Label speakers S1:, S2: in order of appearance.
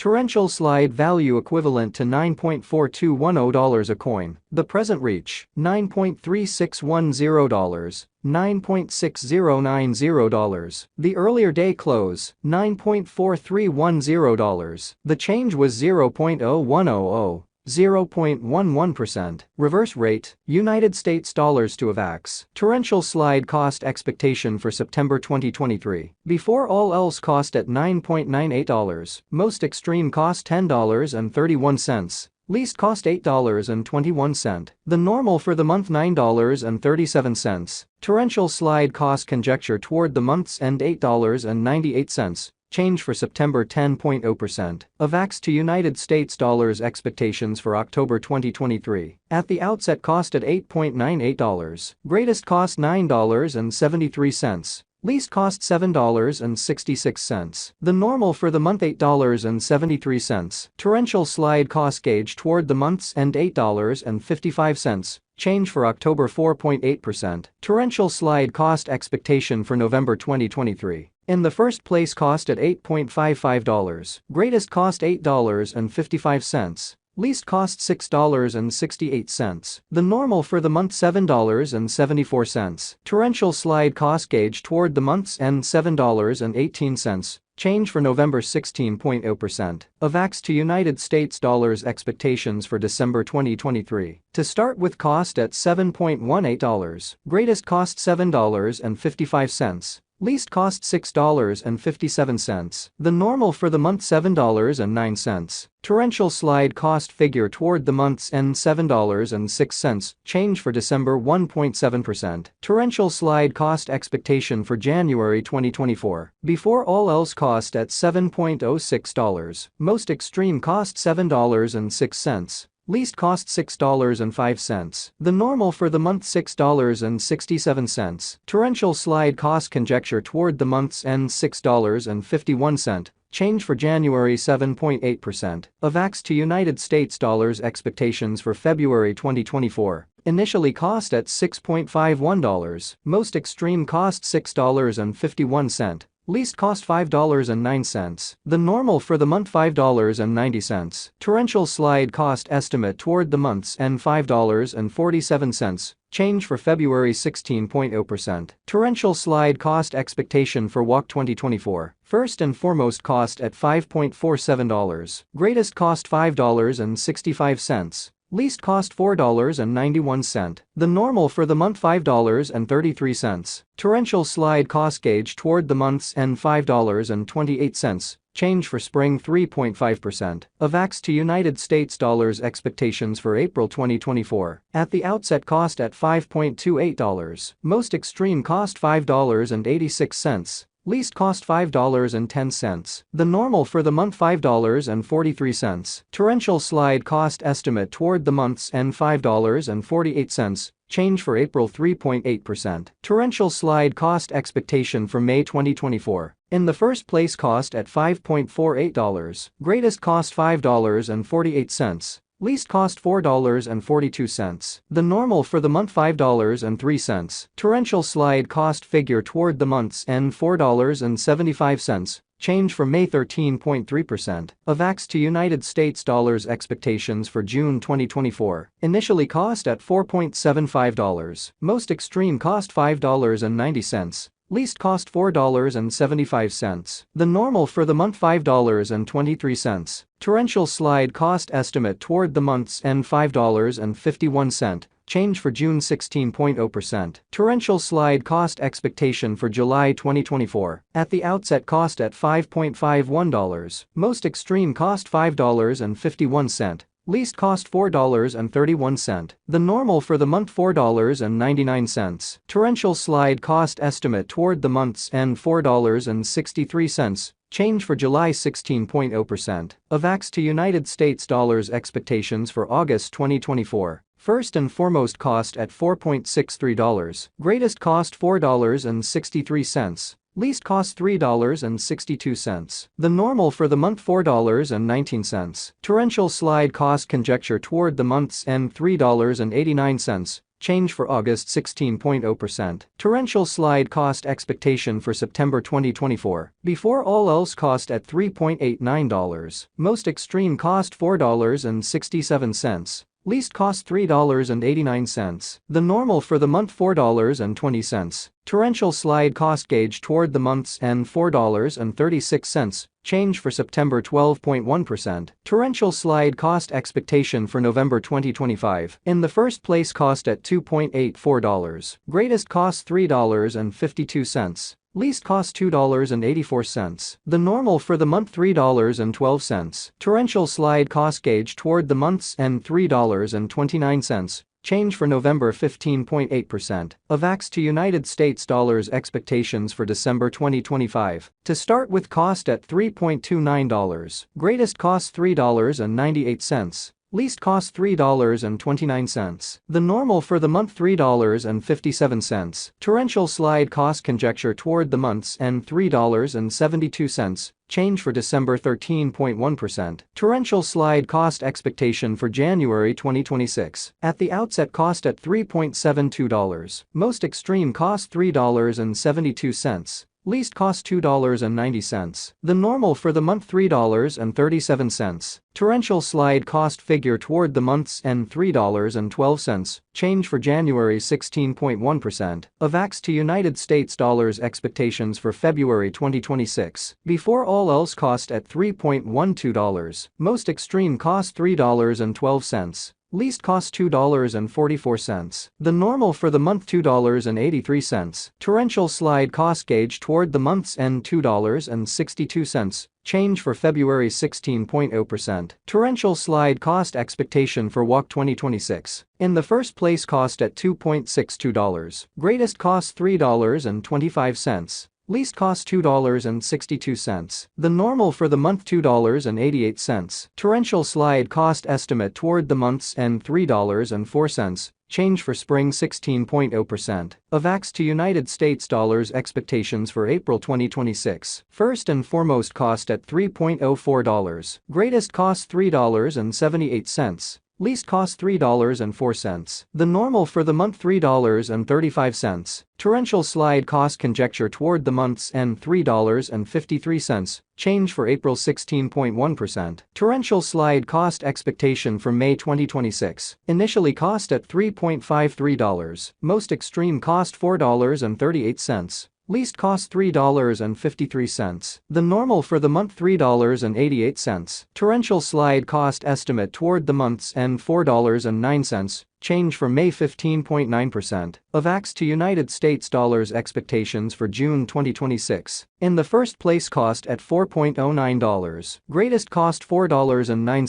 S1: Torrential slide value equivalent to $9.4210 a coin. The present reach, $9.3610. $9.6090. The earlier day close, $9.4310. The change was 0.0100. 0.11%. Reverse rate, United States dollars to Avax. Torrential slide cost expectation for September 2023. Before all else cost at $9.98. Most extreme cost $10.31. Least cost $8.21. The normal for the month $9.37. Torrential slide cost conjecture toward the month's end $8.98. Change for September 10.0%. Avax to United States dollars expectations for October 2023. At the outset cost at $8.98. Greatest cost $9.73. Least cost $7.66. The normal for the month $8.73. Torrential slide cost gauge toward the month's end $8.55. Change for October 4.8%. Torrential slide cost expectation for November 2023. In the first place cost at $8.55. Greatest cost $8.55. Least cost $6.68. The normal for the month $7.74. Torrential slide cost gauge toward the month's end $7.18. Change for November 16.0%. Avax to United States dollars expectations for December 2023. To start with cost at $7.18. Greatest cost $7.55. Least cost $6.57. The normal for the month $7.09. Torrential slide cost figure toward the month's end $7.06. Change for December 1.7%. Torrential slide cost expectation for January 2024. Before all else cost at $7.06. Most extreme cost $7.06. Least cost $6.05. The normal for the month $6.67. Torrential slide cost conjecture toward the month's end $6.51. Change for January 7.8%. Avax to United States dollars expectations for February 2024. Initially cost at $6.51. Most extreme cost $6.51. Least cost $5.09. The normal for the month $5.90. Torrential slide cost estimate toward the month's end $5.47. Change for February 16.0%. Torrential slide cost expectation for WAC 2024. First and foremost cost at $5.47. Greatest cost $5.65. Least cost $4.91. The normal for the month $5.33. Torrential slide cost gauge toward the month's end $5.28. Change for spring 3.5%. Avax to United States dollars expectations for April 2024. At the outset cost at $5.28. Most extreme cost $5.86. Least cost $5.10. The normal for the month $5.43. Torrential slide cost estimate toward the month's end $5.48. Change for April 3.8%. Torrential slide cost expectation for May 2024. In the first place cost at $5.48. Greatest cost $5.48. Least cost $4.42. The normal for the month $5.03. Torrential slide cost figure toward the month's end $4.75. Change for May 13.3%. Avax to United States dollars expectations for June 2024. Initially cost at $4.75. Most extreme cost $5.90. Least cost $4.75. The normal for the month $5.23. Torrential slide cost estimate toward the month's end $5.51. Change for June 16.0%. Torrential slide cost expectation for July 2024. At the outset cost at $5.51. Most extreme cost $5.51. Least cost $4.31. The normal for the month $4.99. Torrential slide cost estimate toward the month's end $4.63. Change for July 16.0%. Avax to United States dollars expectations for August 2024. First and foremost cost at $4.63. Greatest cost $4.63. Least cost $3.62. The normal for the month $4.19. Torrential slide cost conjecture toward the month's end $3.89. change for August 16.0%. Torrential slide cost expectation for September 2024. Before all else cost at $3.89. Most extreme cost $4.67. Least cost $3.89. The normal for the month $4.20. Torrential slide cost gauge toward the month's end $4.36. Change for September 12.1%. Torrential slide cost expectation for November 2025. In the first place cost at $2.84. Greatest cost $3.52. Least cost $2.84. The normal for the month $3.12. Torrential slide cost gauge toward the month's end $3.29. Change for November 15.8%. Avax to United States dollars expectations for December 2025. To start with cost at $3.29. Greatest cost $3.98. Least cost $3.29. The normal for the month $3.57. Torrential slide cost conjecture toward the month's end $3.72. Change for December 13.1%. Torrential slide cost expectation for January 2026. At the outset cost at $3.72. Most extreme cost $3.72. Least cost $2.90. The normal for the month $3.37. Torrential slide cost figure toward the month's end $3.12. Change for January 16.1%. Avax to United States dollars expectations for February 2026. Before all else cost at $3.12. Most extreme cost $3.12. Least cost $2.44. The normal for the month $2.83. Torrential slide cost gauge toward the month's end $2.62. Change for February 16.0%. Torrential slide cost expectation for WAC 2026. In the first place cost at $2.62. Greatest cost $3.25. Least cost $2.62. The normal for the month $2.88. Torrential slide cost estimate toward the month's end $3.04. Change for spring 16.0%. Avax to United States dollars expectations for April 2026. First and foremost cost at $3.04. Greatest cost $3.78. Least cost $3.04. The normal for the month $3.35. Torrential slide cost conjecture toward the month's end $3.53. Change for April 16.1%. Torrential slide cost expectation for May 2026. Initially cost at $3.53. Most extreme cost $4.38. Least cost $3.53. The normal for the month $3.88. Torrential slide cost estimate toward the month's end $4.09. Change for May 15.9%. Avax to United States dollars expectations for June 2026. In the first place cost at $4.09. Greatest cost $4.09.